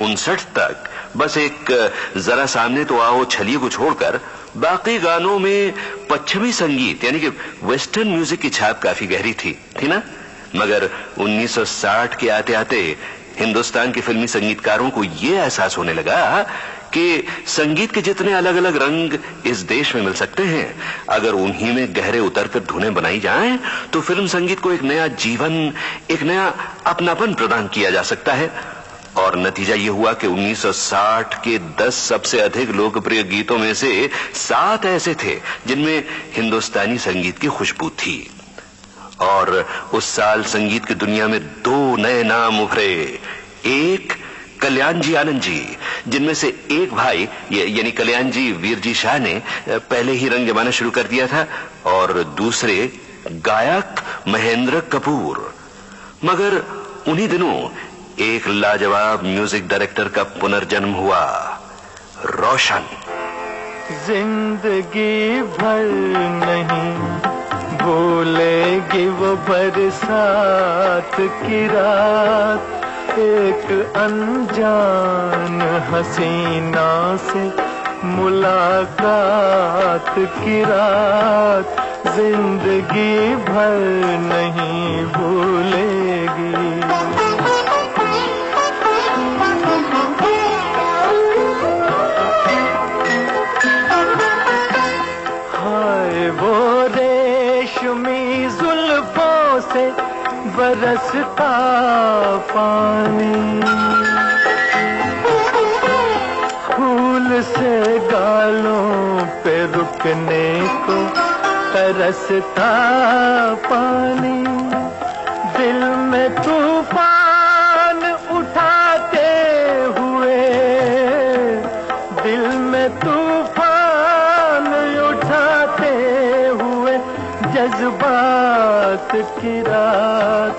1959 तक बस एक जरा सामने तो आओ छलिए को छोड़कर बाकी गानों में पश्चिमी संगीत यानी कि वेस्टर्न म्यूजिक की छाप काफी गहरी थी ना। मगर 1960 के आते आते हिंदुस्तान के फिल्मी संगीतकारों को यह एहसास होने लगा कि संगीत के जितने अलग अलग रंग इस देश में मिल सकते हैं, अगर उन्हीं में गहरे उतरकर धुनें बनाई जाएं तो फिल्म संगीत को एक नया जीवन, एक नया अपनापन प्रदान किया जा सकता है। और नतीजा यह हुआ कि 1960 के 10 सबसे अधिक लोकप्रिय गीतों में से 7 ऐसे थे जिनमें हिंदुस्तानी संगीत की खुशबू थी। और उस साल संगीत की दुनिया में 2 नए नाम उभरे। एक कल्याण जी आनंद जी, जिनमें से एक भाई यानी कल्याण जी वीर जी शाह ने पहले ही रंग जमाना शुरू कर दिया था, और दूसरे गायक महेंद्र कपूर। मगर उन्हीं दिनों एक लाजवाब म्यूजिक डायरेक्टर का पुनर्जन्म हुआ, रोशन। जिंदगी भर नहीं भूलेगी वो बरसात की रात, एक अनजान हसीना से मुलाकात की रात, जिंदगी भर नहीं भूलेगी। हाय वो रेशमी जुल्फों से बरसता पानी, फूल से गालों पे रुकने को तरसता पानी, दिल में तूफान उठाते हुए, दिल में तूफान उठाते हुए जज्बात की रात,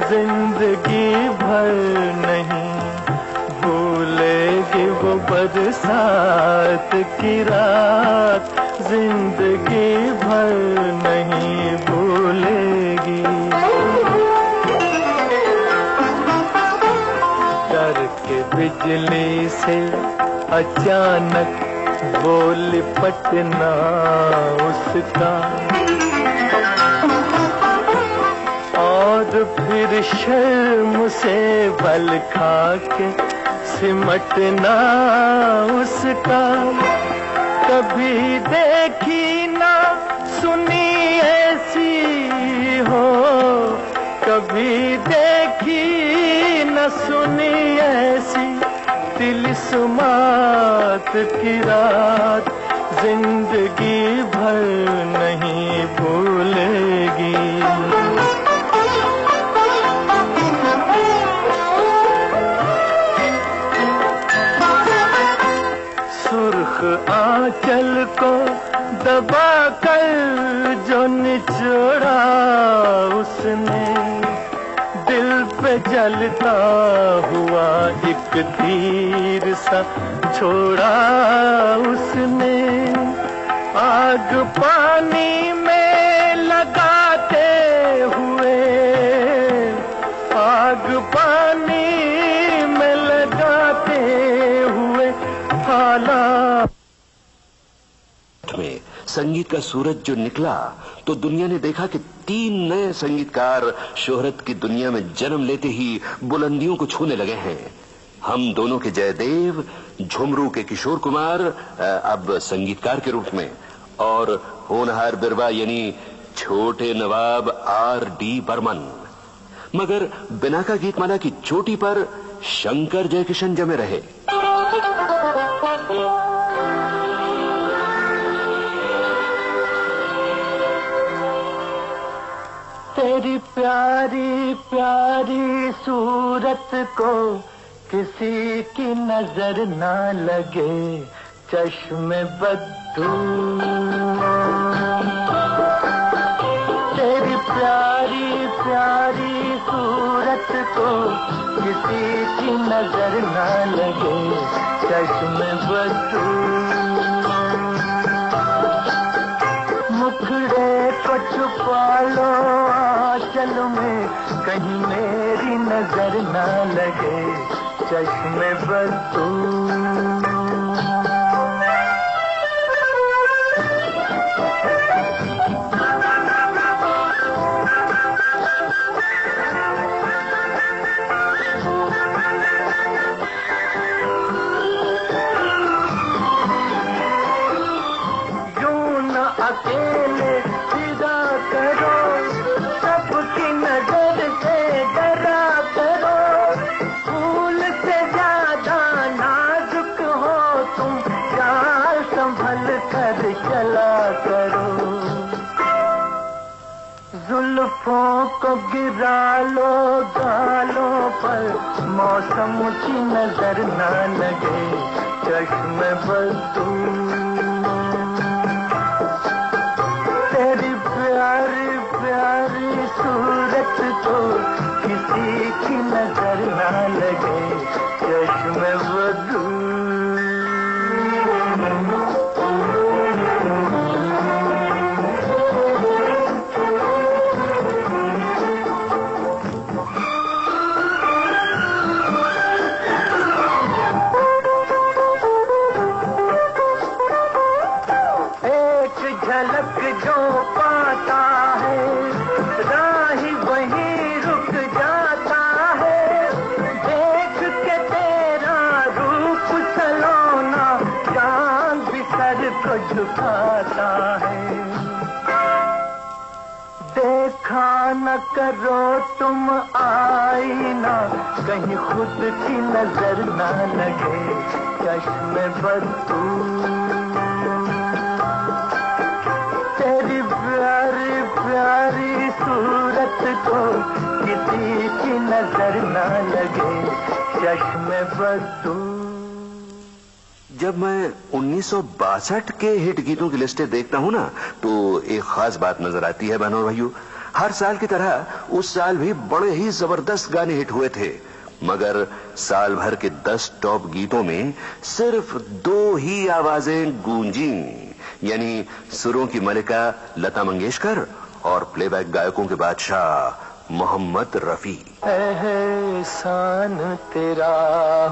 जिंदगी भर नहीं भूलेगी वो बरसात की रात, जिंदगी भर नहीं भूलेगी। डर के बिजली से अचानक वो लिपटना उसका, और फिर शर्म से बल खा के सिमटना उसका, कभी देखी ना सुनी ऐसी हो, कभी देखी न सुनी ऐसी तिलिस्मात की रात, जिंदगी भर नहीं भूलेगी। सुर्ख आंचल को दबा कर जो निचोड़ा उसने, दिल पे जलता हुआ एक तीर सा छोड़ा उसने, आग पानी में लगाते हुए, आग पानी में लगाते हुए हालात में संगीत का सूरज जो निकला तो दुनिया ने देखा कि 3 नए संगीतकार शोहरत की दुनिया में जन्म लेते ही बुलंदियों को छूने लगे हैं। हम दोनों के जयदेव, झुमरू के किशोर कुमार अब संगीतकार के रूप में, और होनहार बिरवा यानी छोटे नवाब R.D. बर्मन। मगर बिना का गीतमाला की चोटी पर शंकर जयकिशन जमे रहे। तेरी प्यारी प्यारी सूरत को किसी की नजर ना लगे, चश्मे बद्दू। तेरी प्यारी प्यारी सूरत को किसी की नजर ना लगे, चश्मे बद्दू। मुखड़े को छुपा लो आंचल में, कहीं मेरी नजर ना लगे, चश्मे पर तू। अकेले फिदा करो, सबकी नजर से डरा करो, फूल से ज्यादा नाजुक हो तुम, चाल संभल कर चला करो। जुल्फों को गिरा लो गालों पर, मौसम की नजर ना लगे चश्मे पर तू। तेरी प्यारी प्यारी सूरत को किसी की नजर ना लगे चश्मे बदू। झलक जो पाता है राही वहीं रुक जाता है, देख के तेरा रूप सलोना चांद भी सर को झुकाता है। देखा न करो तुम आईना, कहीं खुद की नजर ना लगे चश्मे पर तू। तेरी प्यारी प्यारी सूरत को किसी की नजर ना लगे चश्मे पर तू। जब मैं 1962 के हिट गीतों की लिस्टें देखता हूं ना, तो एक खास बात नजर आती है बहनों और भाइयों। हर साल की तरह उस साल भी बड़े ही जबरदस्त गाने हिट हुए थे, मगर साल भर के 10 टॉप गीतों में सिर्फ 2 ही आवाजें गूंजी, यानी सुरों की मलिका लता मंगेशकर और प्लेबैक गायकों के बादशाह मोहम्मद रफी। एहसान तेरा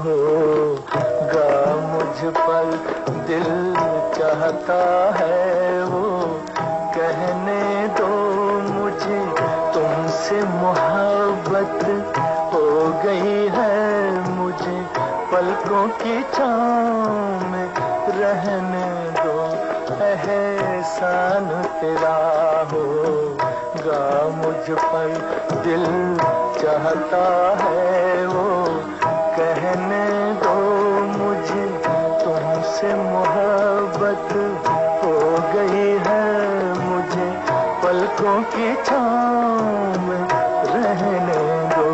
होगा मुझ पर, दिल चाहता है वो कहने दो मुझे, तुमसे मोहब्बत हो गई है मुझे, पलकों की छाँव में रहने दो। एहसान तेरा होगा मुझ पर, दिल चाहता है वो कहने दो मुझे, तुमसे मोहब्बत हो गई है मुझे, पलकों की छाँव में रहने दो।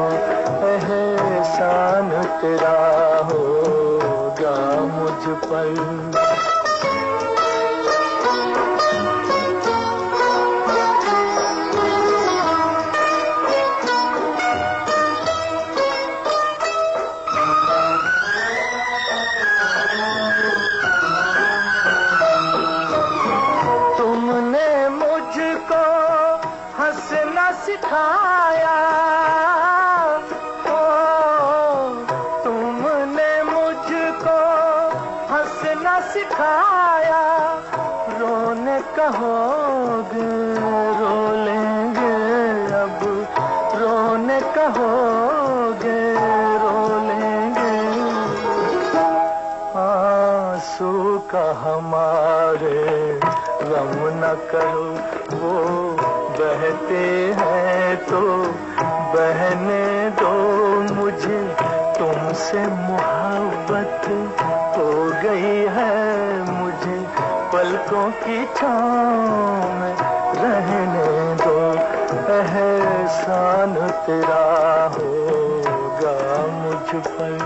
एहसान तेरा होगा मुझ पर। सिखाया तुमने मुझको हंसना सिखाया, रोने कहोगे रो लेंगे अब, रोने कहोगे रो लेंगे। आंसू का हमारे गम न करो, वो बहते हैं तो बहने दो मुझे, तुमसे मोहब्बत हो गई है मुझे, पलकों की छाँव में रहने दो। एहसान तेरा होगा मुझ पर।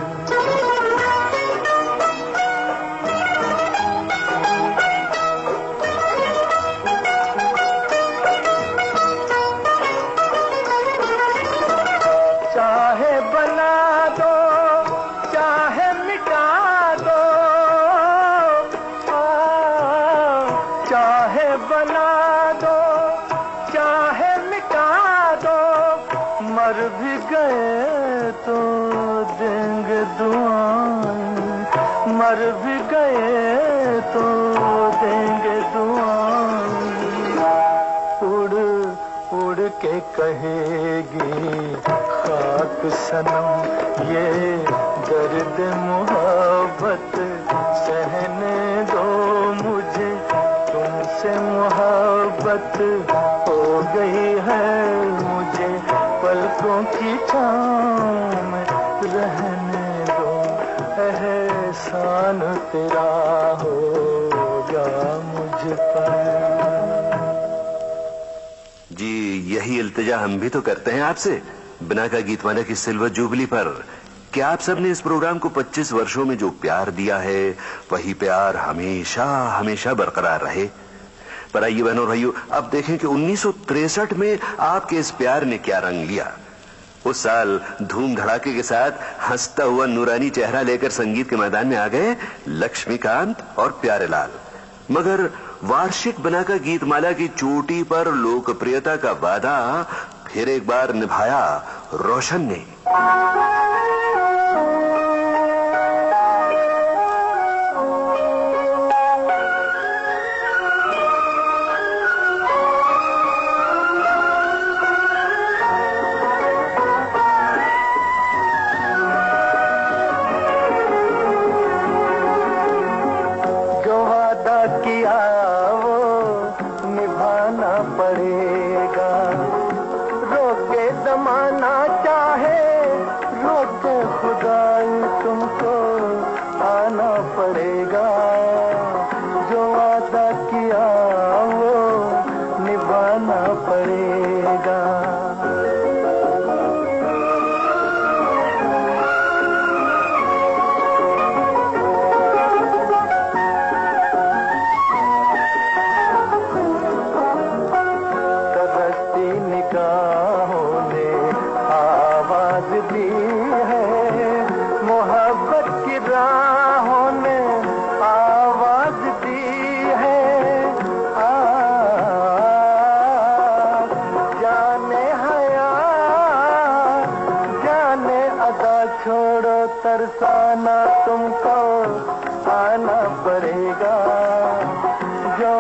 चाहे बना दो चाहे मिटा दो, चाहे बना दो चाहे मिटा दो, मर भी गए तो देंगे दुआएं, मर भी गए तो देंगे दुआएं। उड़ उड़ के कहेगी खाक सनम ये दर्द मोहब्बत सहने दो मुझे, तुमसे मोहब्बत हो गई है मुझे, पलकों की छाँव में रहने दो, एहसान तेरा होगा मुझ पर। जी यही इल्तिजा हम भी तो करते हैं आपसे बिनाका गीतमाला की सिल्वर जुबली पर कि आप सबने इस प्रोग्राम को 25 वर्षों में जो प्यार दिया है वही प्यार हमेशा हमेशा बरकरार रहे। पर आइए बहनों और भाइयों, अब देखें कि 1963 में आपके इस प्यार ने क्या रंग लिया। उस साल धूम धड़ाके के साथ हंसता हुआ नूरानी चेहरा लेकर संगीत के मैदान में आ गए लक्ष्मीकांत और प्यारेलाल। मगर वार्षिक बिनाका गीतमाला की चोटी पर लोकप्रियता का वादा फिर एक बार निभाया रोशन ने। पड़ेगा, रोके जमाना चाहे रोके खुदाई, तुमको आना पड़ेगा। जो वादा किया वो निभाना पड़ेगा। दी है मोहब्बत की राहों ने आवाज दी है। जाने हया जाने अदा छोड़ो तरसाना, तुमको आना पड़ेगा। जो